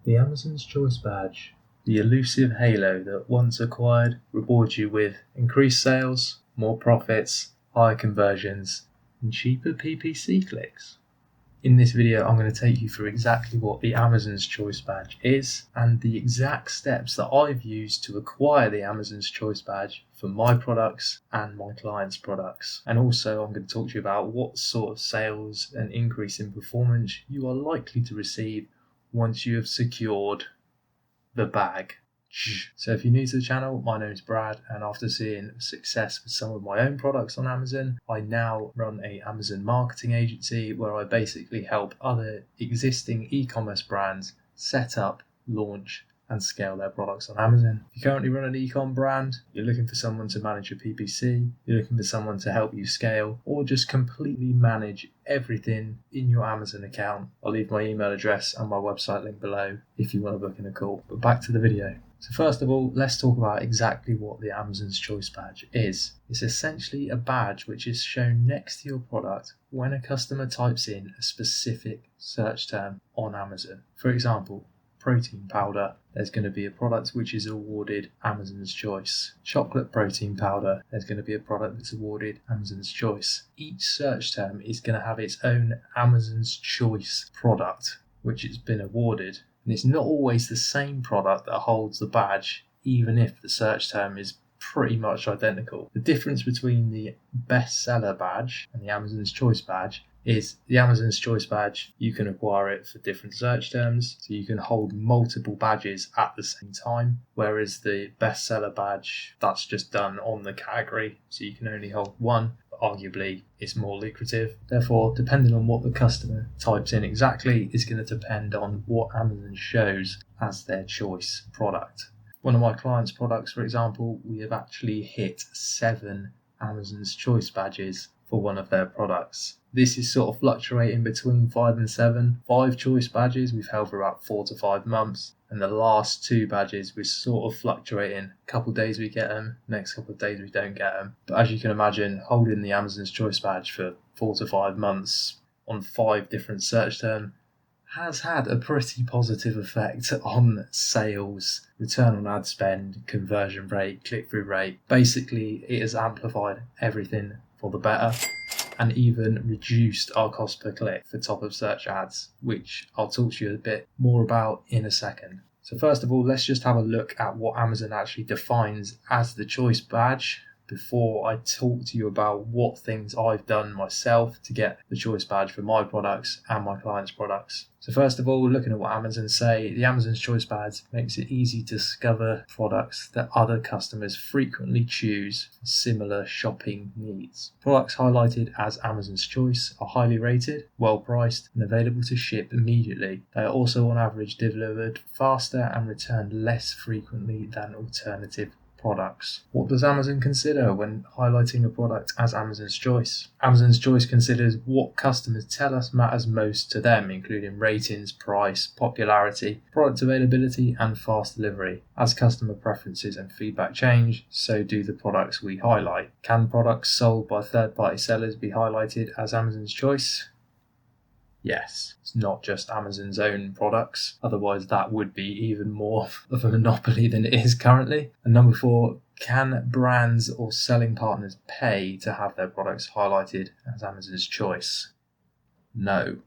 The Amazon's Choice Badge, the elusive halo that once acquired rewards you with increased sales, more profits, higher conversions, and cheaper PPC clicks. In this video, I'm going to take you through exactly what the Amazon's Choice Badge is and the exact steps that I've used to acquire the Amazon's Choice Badge for my products and my clients' products. And also, I'm going to talk to you about what sort of sales and increase in performance you are likely to receive once you have secured the bag. So if you're new to the channel, my name is Brad, and after seeing success with some of my own products on Amazon, I now run a Amazon marketing agency where I basically help other existing e-commerce brands set up, launch, and scale their products on Amazon. If you currently run an e-com brand, you're looking for someone to manage your PPC, you're looking for someone to help you scale, or just completely manage everything in your Amazon account, I'll leave my email address and my website link below if you want to book in a call. But back to the video. So first of all, let's talk about exactly what the Amazon's Choice Badge is. It's essentially a badge which is shown next to your product when a customer types in a specific search term on Amazon. For example, protein powder, there's going to be a product which is awarded Amazon's Choice. Chocolate protein powder, there's going to be a product that's awarded Amazon's Choice. Each search term is going to have its own Amazon's Choice product which has been awarded. And it's not always the same product that holds the badge, even if the search term is pretty much identical. The difference between the bestseller badge and the Amazon's Choice badge is the Amazon's Choice badge, you can acquire it for different search terms, so you can hold multiple badges at the same time, whereas the bestseller badge, that's just done on the category, so you can only hold one. Arguably, it's more lucrative. Therefore, depending on what the customer types in exactly is going to depend on what Amazon shows as their choice product. One of my clients' products, for example, we have actually hit 7 Amazon's Choice badges for one of their products. This is sort of fluctuating between 5 and 7. 5 choice badges we've held for about 4 to 5 months, and the last 2 badges we're sort of fluctuating. A couple of days we get them, next couple of days we don't get them. But as you can imagine, holding the Amazon's Choice badge for 4 to 5 months on 5 different search terms has had a pretty positive effect on sales, return on ad spend, conversion rate, click-through rate. Basically, it has amplified everything for the better and even reduced our cost per click for top of search ads, which I'll talk to you a bit more about in a second. So first of all, let's just have a look at what Amazon actually defines as the choice badge before I talk to you about what things I've done myself to get the choice badge for my products and my clients' products. So first of all, looking at what Amazon say, the Amazon's Choice Badge makes it easy to discover products that other customers frequently choose for similar shopping needs. Products highlighted as Amazon's Choice are highly rated, well priced, and available to ship immediately. They are also on average delivered faster and returned less frequently than alternative products. What does Amazon consider when highlighting a product as Amazon's Choice? Amazon's Choice considers what customers tell us matters most to them, including ratings, price, popularity, product availability, and fast delivery. As customer preferences and feedback change, so do the products we highlight. Can products sold by third-party sellers be highlighted as Amazon's Choice? Yes, it's not just Amazon's own products, otherwise that would be even more of a monopoly than it is currently. And number 4, can brands or selling partners pay to have their products highlighted as Amazon's Choice? No,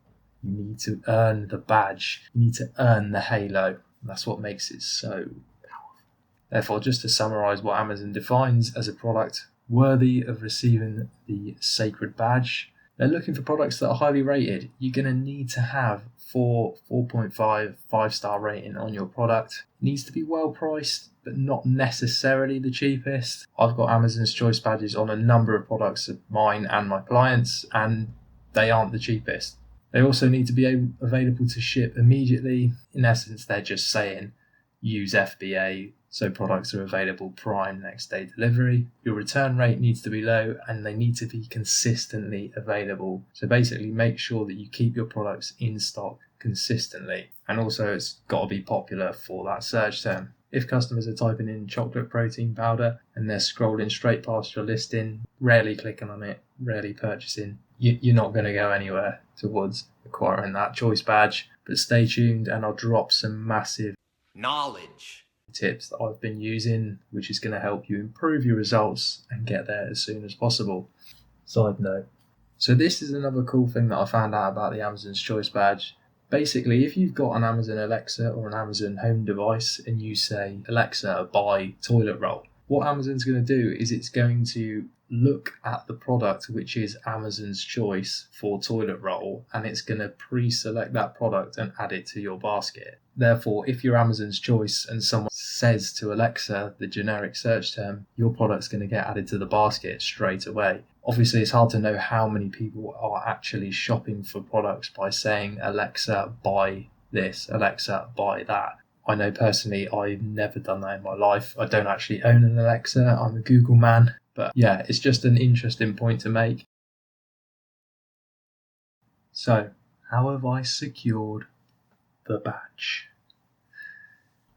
you need to earn the badge, you need to earn the halo, and that's what makes it so powerful. Therefore, just to summarise what Amazon defines as a product worthy of receiving the sacred badge, they're looking for products that are highly rated. You're going to need to have 4.5, 5-star rating on your product. It needs to be well priced, but not necessarily the cheapest. I've got Amazon's Choice badges on a number of products of mine and my clients, and they aren't the cheapest. They also need to be available to ship immediately. In essence, they're just saying use FBA, so products are available prime next day delivery. Your return rate needs to be low and they need to be consistently available. So basically make sure that you keep your products in stock consistently. And also it's got to be popular for that search term. If customers are typing in chocolate protein powder and they're scrolling straight past your listing, rarely clicking on it, rarely purchasing, you're not going to go anywhere towards acquiring that choice badge. But stay tuned and I'll drop some massive knowledge tips that I've been using, which is going to help you improve your results and get there as soon as possible. Side note. So this is another cool thing that I found out about the Amazon's Choice Badge. Basically, if you've got an Amazon Alexa or an Amazon home device and you say, Alexa, buy toilet roll, what Amazon's going to do is it's going to look at the product which is Amazon's choice for toilet roll, and it's going to pre-select that product and add it to your basket. Therefore, if you're Amazon's choice and someone says to Alexa the generic search term, your product's going to get added to the basket straight away. Obviously, it's hard to know how many people are actually shopping for products by saying, Alexa, buy this, Alexa, buy that. I know personally I've never done that in my life. I don't actually own an Alexa, I'm a Google man. But yeah, it's just an interesting point to make. So, how have I secured the badge?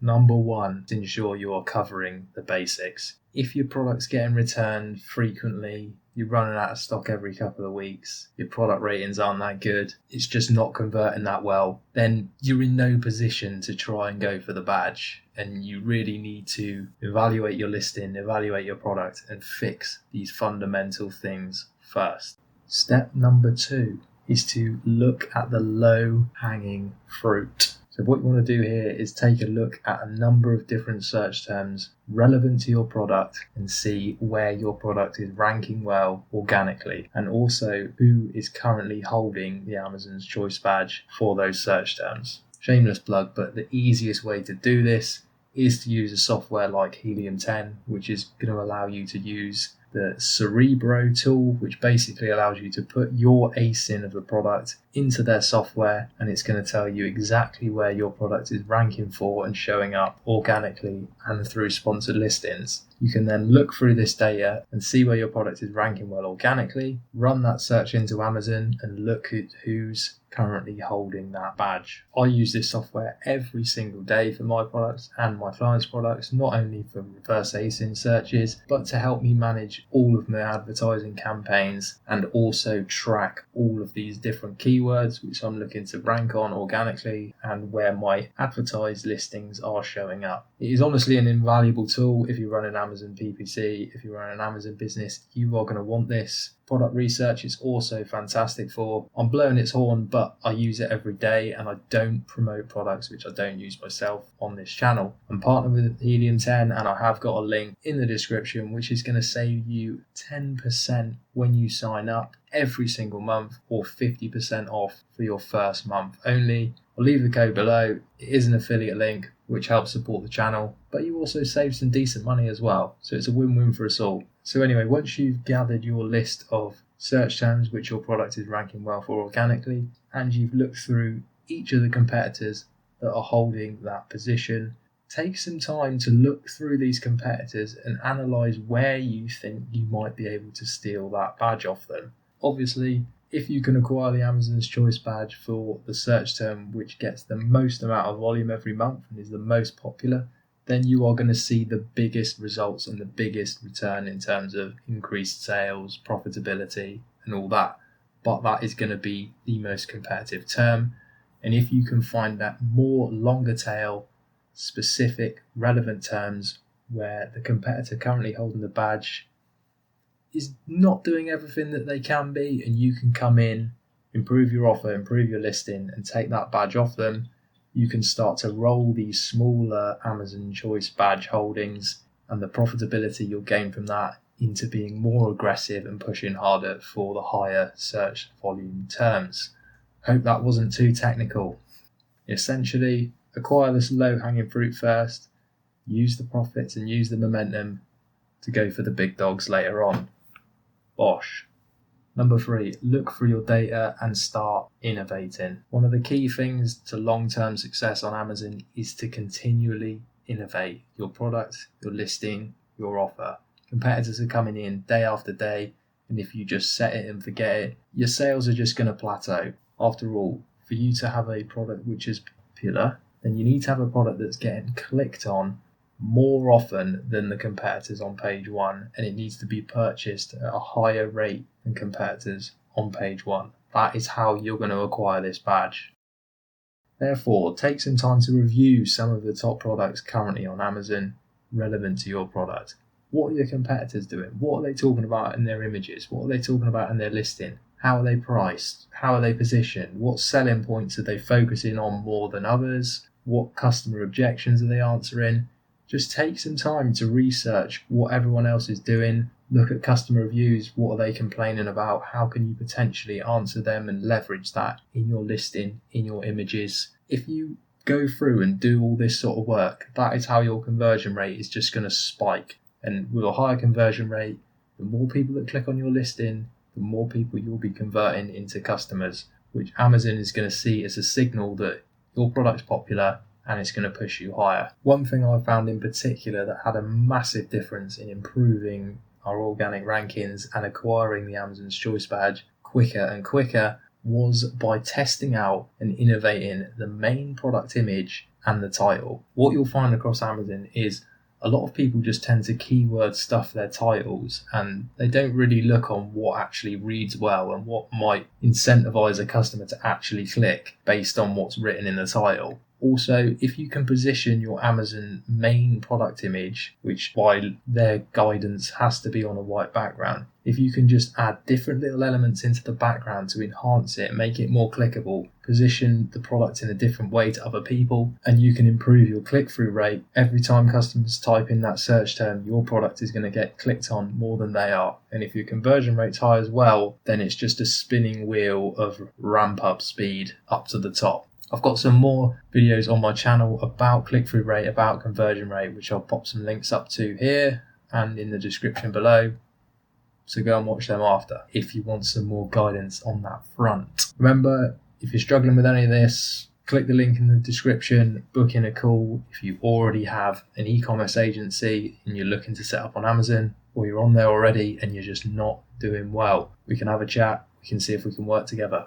Number one, ensure you are covering the basics. If your product's getting returned frequently, you're running out of stock every couple of weeks, your product ratings aren't that good, it's just not converting that well, then you're in no position to try and go for the badge. And you really need to evaluate your listing, evaluate your product, and fix these fundamental things first. Step number two is to look at the low-hanging fruit. So what you want to do here is take a look at a number of different search terms relevant to your product and see where your product is ranking well organically, and also who is currently holding the Amazon's Choice Badge for those search terms. Shameless plug, but the easiest way to do this is to use a software like Helium 10, which is going to allow you to use the Cerebro tool, which basically allows you to put your ASIN of the product into their software, and it's going to tell you exactly where your product is ranking for and showing up organically and through sponsored listings. You can then look through this data and see where your product is ranking well organically, run that search into Amazon and look at who's currently holding that badge. I use this software every single day for my products and my clients' products, not only for reverse ASIN searches, but to help me manage all of my advertising campaigns and also track all of these different keywords which I'm looking to rank on organically and where my advertised listings are showing up. It is honestly an invaluable tool if you run an Amazon PPC, if you run an Amazon business, you are going to want this. Product research is also fantastic for. I'm blowing its horn, but I use it every day and I don't promote products which I don't use myself on this channel. I'm partnered with Helium 10 and I have got a link in the description which is going to save you 10% when you sign up every single month, or 50% off for your first month only. I'll leave the code below. It is an affiliate link which helps support the channel, but you also save some decent money as well. So it's a win-win for us all. So anyway, once you've gathered your list of search terms which your product is ranking well for organically, and you've looked through each of the competitors that are holding that position, take some time to look through these competitors and analyze where you think you might be able to steal that badge off them. Obviously, if you can acquire the Amazon's Choice Badge for the search term which gets the most amount of volume every month and is the most popular, then you are going to see the biggest results and the biggest return in terms of increased sales, profitability, and all that. But that is going to be the most competitive term. And if you can find that more longer tail, specific, relevant terms where the competitor currently holding the badge is not doing everything that they can be, and you can come in, improve your offer, improve your listing, and take that badge off them, you can start to roll these smaller Amazon Choice Badge holdings and the profitability you'll gain from that into being more aggressive and pushing harder for the higher search volume terms. Hope that wasn't too technical. Essentially, acquire this low-hanging fruit first, use the profits and use the momentum to go for the big dogs later on. Bosh. Number 3, look through your data and start innovating. One of the key things to long-term success on Amazon is to continually innovate your product, your listing, your offer. Competitors are coming in day after day, and if you just set it and forget it, your sales are just going to plateau. After all, for you to have a product which is popular, then you need to have a product that's getting clicked on more often than the competitors on page 1, and it needs to be purchased at a higher rate than competitors on page 1. That is how you're going to acquire this badge. Therefore, take some time to review some of the top products currently on Amazon relevant to your product. What are your competitors doing? What are they talking about in their images? What are they talking about in their listing? How are they priced? How are they positioned? What selling points are they focusing on more than others? What customer objections are they answering? Just take some time to research what everyone else is doing. Look at customer reviews. What are they complaining about? How can you potentially answer them and leverage that in your listing, in your images? If you go through and do all this sort of work, that is how your conversion rate is just going to spike. And with a higher conversion rate, the more people that click on your listing, the more people you'll be converting into customers, which Amazon is going to see as a signal that your product's popular and it's going to push you higher. One thing I found in particular that had a massive difference in improving our organic rankings and acquiring the Amazon's Choice badge quicker and quicker was by testing out and innovating the main product image and the title. What you'll find across Amazon is a lot of people just tend to keyword stuff their titles, and they don't really look on what actually reads well and what might incentivize a customer to actually click based on what's written in the title. Also, if you can position your Amazon main product image, which by their guidance has to be on a white background, if you can just add different little elements into the background to enhance it, make it more clickable, position the product in a different way to other people, and you can improve your click-through rate. Every time customers type in that search term, your product is going to get clicked on more than they are. And if your conversion rate's high as well, then it's just a spinning wheel of ramp up speed up to the top. I've got some more videos on my channel about click-through rate, about conversion rate, which I'll pop some links up to here and in the description below. So go and watch them after if you want some more guidance on that front. Remember, if you're struggling with any of this, click the link in the description, book in a call. If you already have an e-commerce agency and you're looking to set up on Amazon, or you're on there already and you're just not doing well, we can have a chat. We can see if we can work together.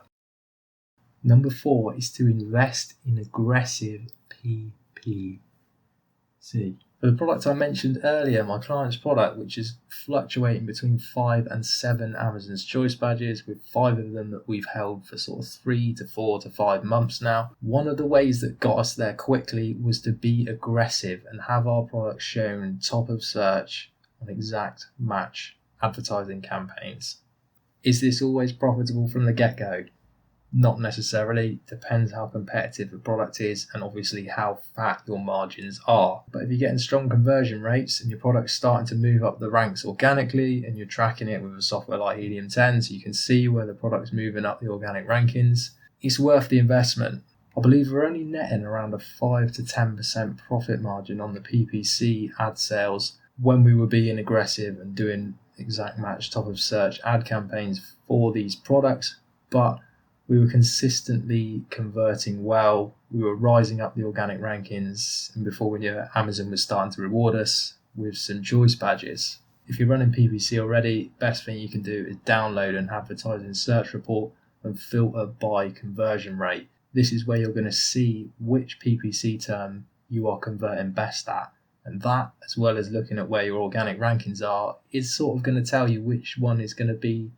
Number 4 is to invest in aggressive PPC. For the product I mentioned earlier, my client's product, which is fluctuating between 5 and 7 Amazon's Choice badges, with 5 of them that we've held for sort of 3 to 4 to 5 months now. One of the ways that got us there quickly was to be aggressive and have our product shown top of search on exact match advertising campaigns. Is this always profitable from the get-go? Not necessarily. Depends how competitive the product is and obviously how fat your margins are. But if you're getting strong conversion rates and your product's starting to move up the ranks organically and you're tracking it with a software like Helium 10 so you can see where the product's moving up the organic rankings, it's worth the investment. I believe we're only netting around a 5 to 10% profit margin on the PPC ad sales when we were being aggressive and doing exact match top of search ad campaigns for these products, but we were consistently converting well. We were rising up the organic rankings, and before we knew it, Amazon was starting to reward us with some choice badges. If you're running PPC already, best thing you can do is download an advertising search report and filter by conversion rate. This is where you're going to see which PPC term you are converting best at. And that, as well as looking at where your organic rankings are, is sort of going to tell you which one is going to be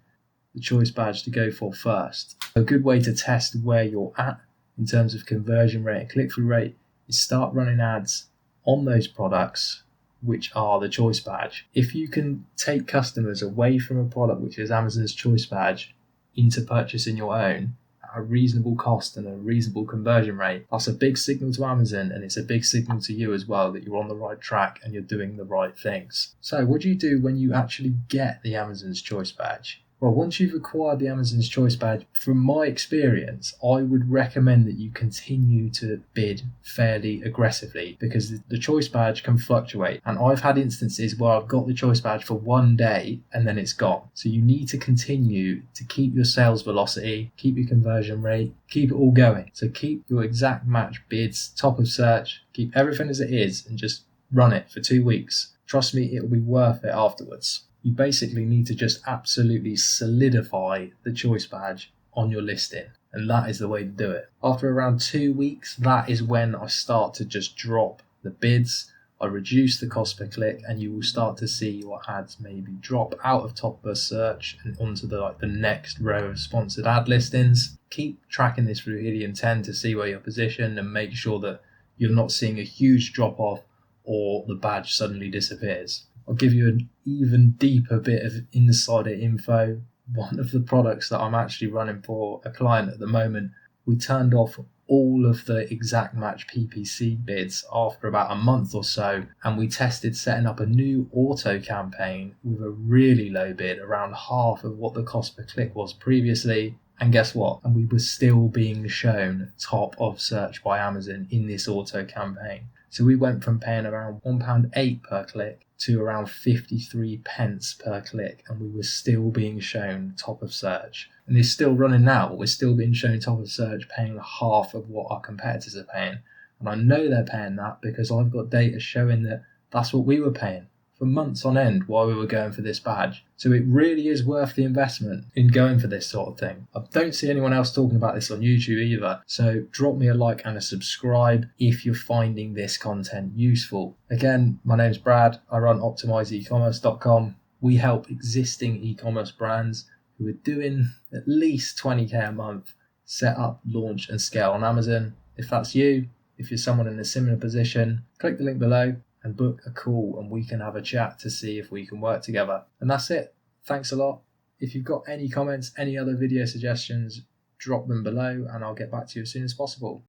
the choice badge to go for first. A good way to test where you're at in terms of conversion rate and click-through rate is start running ads on those products which are the choice badge. If you can take customers away from a product which is Amazon's choice badge into purchasing your own at a reasonable cost and a reasonable conversion rate, that's a big signal to Amazon, and it's a big signal to you as well that you're on the right track and you're doing the right things. So what do you do when you actually get the Amazon's choice badge? Well, once you've acquired the Amazon's Choice badge, from my experience, I would recommend that you continue to bid fairly aggressively because the Choice badge can fluctuate. And I've had instances where I've got the Choice badge for one day and then it's gone. So you need to continue to keep your sales velocity, keep your conversion rate, keep it all going. So keep your exact match bids top of search, keep everything as it is and just run it for 2 weeks. Trust me, it'll be worth it afterwards. You basically need to just absolutely solidify the choice badge on your listing, and that is the way to do it. After around 2 weeks, that is when I start to just drop the bids. I reduce the cost per click, and you will start to see your ads maybe drop out of top of search and onto the next row of sponsored ad listings. Keep tracking this through Helium 10 to see where you're positioned and make sure that you're not seeing a huge drop off or the badge suddenly disappears. I'll give you an even deeper bit of insider info. One of the products that I'm actually running for a client at the moment, we turned off all of the exact match PPC bids after about a month or so, and we tested setting up a new auto campaign with a really low bid, around half of what the cost per click was previously. And guess what? And we were still being shown top of search by Amazon in this auto campaign. So we went from paying around £1.8 per click to around 53 pence per click, and we were still being shown top of search. And it's still running now, but we're still being shown top of search, paying half of what our competitors are paying. And I know they're paying that because I've got data showing that that's what we were paying for months on end while we were going for this badge. So it really is worth the investment in going for this sort of thing. I don't see anyone else talking about this on YouTube either, so drop me a like and a subscribe if you're finding this content useful. Again, my name's Brad. I run optimizeecommerce.com. We help existing e-commerce brands who are doing at least 20k a month set up, launch and scale on Amazon. If that's you, if you're someone in a similar position, click the link below and book a call and we can have a chat to see if we can work together. And that's it. Thanks a lot. If you've got any comments, any other video suggestions, drop them below and I'll get back to you as soon as possible.